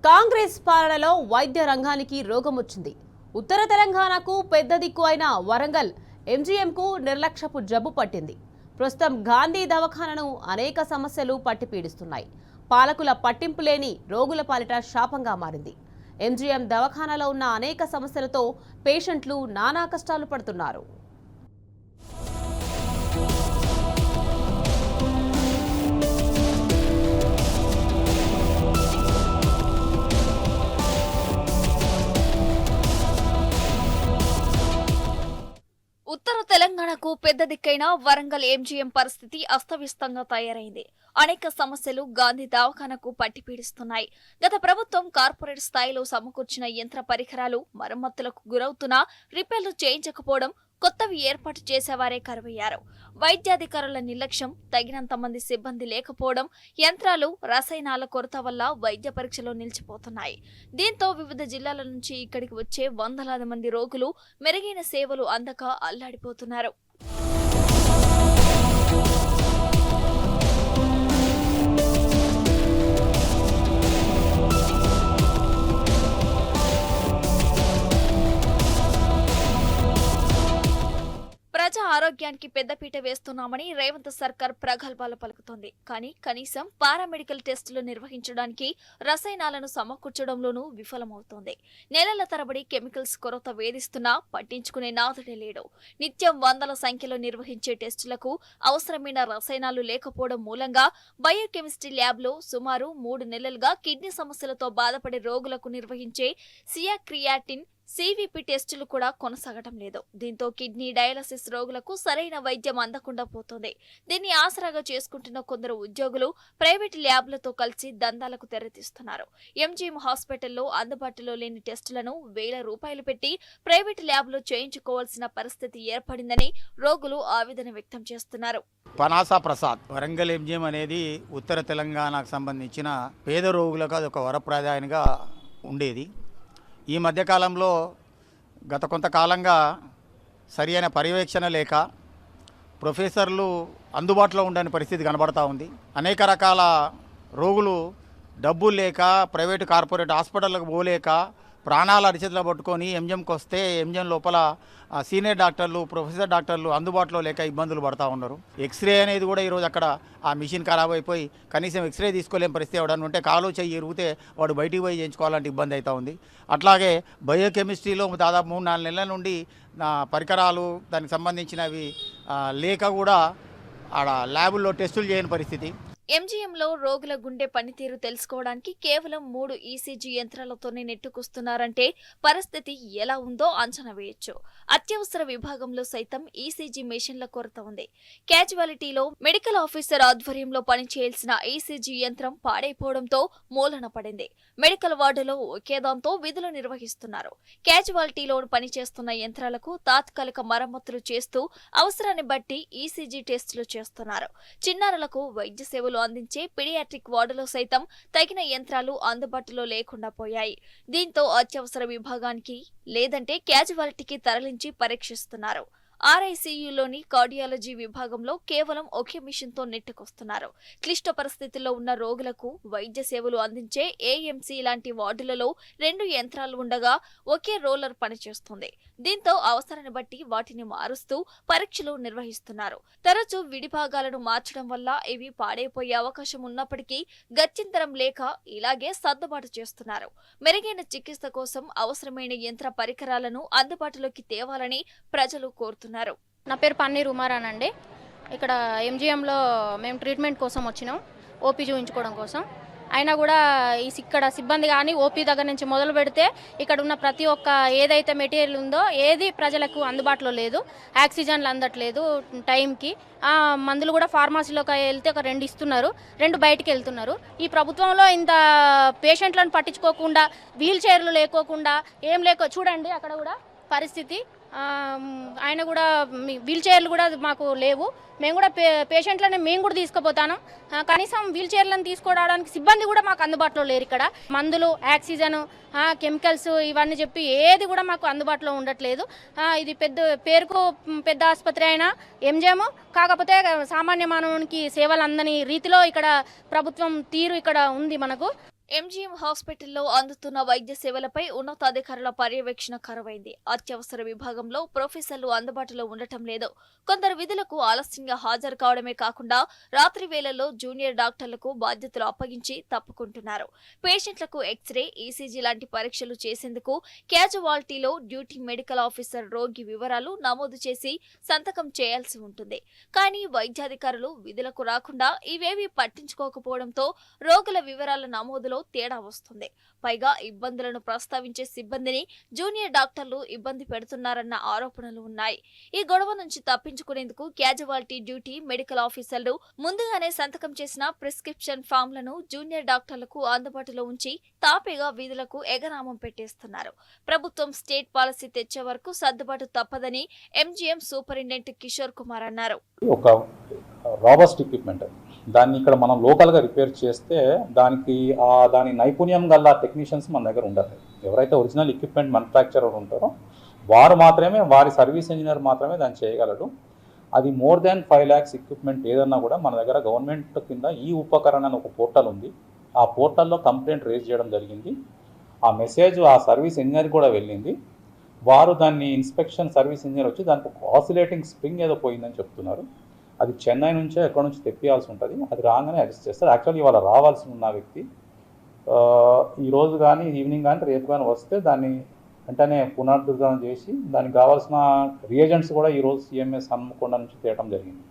కాంగ్రెస్ పాలనలో వైద్య రంగానికి రోగం వచ్చింది. ఉత్తర తెలంగాణకు పెద్ద దిక్కు అయిన వరంగల్ ఎంజీఎంకు నిర్లక్ష్యపు జబ్బు పట్టింది. ప్రస్తుతం గాంధీ దవాఖానను అనేక సమస్యలు పట్టిపీడిస్తున్నాయి. పాలకుల పట్టింపు లేని రోగుల పాలిట శాపంగా మారింది. ఎంజీఎం దవాఖానలో ఉన్న అనేక సమస్యలతో పేషెంట్లు నానా కష్టాలు పడుతున్నారు. ఉత్తర తెలంగాణకు పెద్ద దిక్కైన వరంగల్ ఎంజీఎం పరిస్థితి అస్తవ్యస్తంగా తయారైంది. అనేక సమస్యలు గాంధీ దవాఖానకు పట్టిపీడిస్తున్నాయి. గత ప్రభుత్వం కార్పొరేట్ స్థాయిలో సమకూర్చిన యంత్ర పరికరాలు మరమ్మతులకు గురవుతున్నా రిపేర్లు చేయించకపోవడం, కొత్తవి ఏర్పాటు చేసేవారే కరువయ్యారు. వైద్యాధికారుల నిర్లక్ష్యం, తగినంత మంది సిబ్బంది లేకపోవడం, యంత్రాలు, రసాయనాల కొరత వల్ల వైద్య పరీక్షలు నిలిచిపోతున్నాయి. దీంతో వివిధ జిల్లాల నుంచి ఇక్కడికి వచ్చే వందలాది మంది రోగులు మెరుగైన సేవలు అందక అల్లాడిపోతున్నారు. ప్రజా ఆరోగ్యానికి పెద్దపీట వేస్తున్నామని రేవంత్ సర్కార్ ప్రగల్భాలు పలుకుతోంది. కానీ కనీసం పారామెడికల్ టెస్టులు నిర్వహించడానికి రసాయనాలను సమకూర్చడంలోనూ విఫలమవుతోంది. నెలల తరబడి కెమికల్స్ కొరత వేధిస్తున్నా పట్టించుకునే నాథుడే లేడు. నిత్యం వందల సంఖ్యలో నిర్వహించే టెస్టులకు అవసరమైన రసాయనాలు లేకపోవడం మూలంగా బయోకెమిస్ట్రీ ల్యాబ్లో సుమారు 3 నెలలుగా కిడ్నీ సమస్యలతో బాధపడే రోగులకు నిర్వహించే సియాక్రియాటిన్, సివిపి టెస్టులు కూడా కొనసాగడం లేదు. దీంతో కిడ్నీ డయాలసిస్ రోగులకు సరైన వైద్యం అందకుండా పోతోంది. దీన్ని ఆసరాగా చేసుకుంటున్న కొందరు ఉద్యోగులు ప్రైవేట్ ల్యాబ్లతో కలిసి దందాలకు తెరతీస్తున్నారు. ఎంజీఎం హాస్పిటల్లో అందుబాటులో లేని టెస్టులను వేల రూపాయలు పెట్టి ప్రైవేట్ ల్యాబ్లో చేయించుకోవాల్సిన పరిస్థితి ఏర్పడిందని రోగులు ఆవేదన వ్యక్తం చేస్తున్నారు. పనాసా ప్రసాద్, వరంగల్ ఎంజీఎం అనేది ఉత్తర తెలంగాణకు సంబంధించిన పేద రోగులకు అదొక వరప్రదాయనిగా ఉండేది. ఈ మధ్యకాలంలో గత కొంతకాలంగా సరి అయిన పర్యవేక్షణ లేక ప్రొఫెసర్లు అందుబాటులో ఉండని పరిస్థితి కనబడతా ఉంది. అనేక రకాల రోగులు డబ్బులు లేక ప్రైవేటు కార్పొరేట్ హాస్పిటళ్ళకు పోలేక ప్రాణాలు అరిచేతిలో పట్టుకొని ఎంజిఎంకి వస్తే ఎంజిఎం లోపల సీనియర్ డాక్టర్లు, ప్రొఫెసర్ డాక్టర్లు అందుబాటులో లేక ఇబ్బందులు పడుతూ ఉన్నారు. ఎక్స్రే అనేది కూడా ఈరోజు అక్కడ ఆ మిషన్ ఖరాబ్ అయిపోయి కనీసం ఎక్స్రే తీసుకోలేని పరిస్థితి ఎవడని ఉంటే కాలు చెయ్యి ఇరిగితే వాడు బయటికి పోయి చేయించుకోవాలంటే ఇబ్బంది అవుతూ ఉంది. అట్లాగే బయోకెమిస్ట్రీలో దాదాపు 3-4 నెలల నుండి పరికరాలు దానికి సంబంధించినవి లేక కూడా ఆడ ల్యాబుల్లో టెస్టులు చేయని పరిస్థితి. ఎంజీఎంలో రోగుల గుండె పనితీరు తెలుసుకోవడానికి కేవలం 3 ఈసీజీ యంత్రాలతోనే నెట్టుకొస్తున్నారంటే పరిస్థితి ఎలా ఉందో అంచనా వేయొచ్చు. అత్యవసర విభాగంలో సైతం ఈసీజీ మెషిన్ల కొరత ఉంది. క్యాజువాలిటీలో మెడికల్ ఆఫీసర్ ఆధ్వర్యంలో పనిచేయాల్సిన ఈసీజీ యంత్రం పాడైపోవడంతో మూలన పడింది. మెడికల్ వార్డులో ఒకేదాంతో విధులు నిర్వహిస్తున్నారు. క్యాజువాలిటీలో పనిచేస్తున్న యంత్రాలకు తాత్కాలిక మరమ్మతులు చేస్తూ అవసరాన్ని బట్టి ఈసీజీ టెస్టులు చేస్తున్నారు. చిన్నారులకు వైద్య సేవలు అందించే పీడియాట్రిక్ వార్డులో సైతం తగిన యంత్రాలు అందుబాటులో లేకుండా పోయాయి. దీంతో అత్యవసర విభాగానికి లేదంటే క్యాజువాలిటీకి తరలించి పరీక్షిస్తున్నారు. ఆర్ఐసీయూలోని కార్డియాలజీ విభాగంలో కేవలం ఒకే మిషన్తో నెట్టుకొస్తున్నారు. క్లిష్ట పరిస్థితుల్లో ఉన్న రోగులకు వైద్య సేవలు అందించే ఏఎంసీ లాంటి వార్డులలో 2 యంత్రాలు ఉండగా ఒకే రోలర్ పనిచేస్తుంది. దీంతో అవసరాన్ని బట్టి వాటిని మారుస్తూ పరీక్షలు నిర్వహిస్తున్నారు. తరచూ విడిభాగాలను మార్చడం వల్ల ఇవి పాడైపోయే అవకాశం ఉన్నప్పటికీ గత్యంతరం లేక ఇలాగే సర్దుబాటు చేస్తున్నారు. మెరుగైన చికిత్స కోసం అవసరమైన యంత్ర పరికరాలను అందుబాటులోకి తేవాలని ప్రజలు కోరుతున్నారు. నా పేరు పన్నీర్ ఉమారాన్ అండి. ఇక్కడ ఎంజీఎంలో మేము ట్రీట్మెంట్ కోసం వచ్చినాం, ఓపీ చూపించుకోవడం కోసం. అయినా కూడా ఇక్కడ సిబ్బంది కానీ ఓపీ దగ్గర నుంచి మొదలు పెడితే ఇక్కడ ఉన్న ప్రతి ఒక్క ఏదైతే మెటీరియల్ ఉందో ఏది ప్రజలకు అందుబాటులో లేదు. ఆక్సిజన్లు అందట్లేదు టైంకి. మందులు కూడా ఫార్మసీలోకి వెళ్తే ఒక 2 ఇస్తున్నారు, 2 బయటికి వెళ్తున్నారు. ఈ ప్రభుత్వంలో ఇంత పేషెంట్లను పట్టించుకోకుండా, వీల్ చైర్లు లేకోకుండా ఏం చూడండి అక్కడ కూడా పరిస్థితి. ఆయన కూడా వీల్ చైర్లు కూడా మాకు లేవు. మేము కూడా పేషెంట్లని మేము కూడా తీసుకుపోతాను. కనీసం వీల్ చైర్లను తీసుకోవడానికి సిబ్బంది కూడా మాకు అందుబాటులో లేరు. ఇక్కడ మందులు, ఆక్సిజన్, కెమికల్స్ ఇవన్నీ చెప్పి ఏది కూడా మాకు అందుబాటులో ఉండట్లేదు. ఇది పేరుకు పెద్ద ఆసుపత్రి అయినా ఎంజీఎం, కాకపోతే సామాన్య మానవునికి సేవలు అందని రీతిలో ఇక్కడ ప్రభుత్వం తీరు ఇక్కడ ఉంది మనకు. ఎంజీఎం హాస్పిటల్లో అందుతున్న వైద్య సేవలపై ఉన్నతాధికారుల పర్యవేక్షణ కరువైంది. అత్యవసర విభాగంలో ప్రొఫెసర్లు అందుబాటులో ఉండటం లేదు. కొందరు విధులకు ఆలస్యంగా హాజరు కావడమే కాకుండా రాత్రి వేళల్లో జూనియర్ డాక్టర్లకు బాధ్యతలు అప్పగించి తప్పుకుంటున్నారు. పేషెంట్లకు ఎక్స్రే, ఈసీజీ లాంటి పరీక్షలు చేసేందుకు క్యాజువాలిటీలో డ్యూటీ మెడికల్ ఆఫీసర్ రోగి వివరాలు నమోదు చేసి సంతకం చేయాల్సి ఉంటుంది. కానీ వైద్యాధికారులు విధులకు రాకుండా ఇవేవీ పట్టించుకోకపోవడంతో రోగుల వివరాల నమోదులో తేడా వస్తుంది. పైగా ఇబ్బందులను ప్రస్తావించే సిబ్బందిని జూనియర్ డాక్టర్లు ఇబ్బంది పెడుతున్నారన్న ఆరోపణలు ఉన్నాయి. ఈ గొడవ నుంచి తప్పించుకునేందుకు క్యాజువాలిటీ డ్యూటీ మెడికల్ ఆఫీసర్లు ముందుగానే సంతకం చేసిన ప్రిస్క్రిప్షన్ ఫామ్లను జూనియర్ డాక్టర్లకు అందుబాటులో ఉంచి తాపీగా వీధులకు ఎగనామం పెట్టేస్తున్నారు. ప్రభుత్వం స్టేట్ పాలసీ తెచ్చే వరకు సర్దుబాటు తప్పదని ఎంజీఎం సూపరింటెండెంట్ కిషోర్ కుమార్ అన్నారు. ఒక రాబస్ట్ ఎక్విప్మెంట్, దాన్ని ఇక్కడ మనం లోకల్గా రిపేర్ చేస్తే దాని నైపుణ్యం గల టెక్నీషియన్స్ మన దగ్గర ఉండరు. ఎవరైతే ఒరిజినల్ ఎక్విప్మెంట్ మ్యానుఫ్యాక్చరర్ ఉంటారో వారి సర్వీస్ ఇంజనీర్ మాత్రమే దాన్ని చేయగలడు. అది మోర్ దాన్ 5 lakhs ఎక్విప్మెంట్ ఏదన్నా కూడా మన దగ్గర గవర్నమెంట్ కింద ఈ ఉపకరణ అని ఒక పోర్టల్ ఉంది. ఆ పోర్టల్లో కంప్లైంట్ రేజ్ చేయడం జరిగింది. ఆ మెసేజ్ ఆ సర్వీస్ ఇంజనీర్ కూడా వెళ్ళింది. వారు దాన్ని ఇన్స్పెక్షన్ సర్వీస్ ఇంజనీర్ వచ్చి దానికి ఆసిలేటింగ్ స్ప్రింగ్ ఏదో పోయిందని చెప్తున్నారు. అది చెన్నై నుంచే ఎక్కడి నుంచి తెప్పియాల్సి ఉంటుంది. అది రాగానే అరెస్ట్ చేస్తారు. యాక్చువల్లీ ఇవాళ రావాల్సి ఉన్న వ్యక్తి ఈరోజు కానీ ఈవినింగ్ కానీ రేపు కానీ వస్తే దాన్ని వెంటనే పునరుద్ధరణ చేసి దానికి కావాల్సిన రియేజెంట్స్ కూడా ఈరోజు సిఎంఎస్ హన్మకొండ నుంచి తేవడం జరిగింది.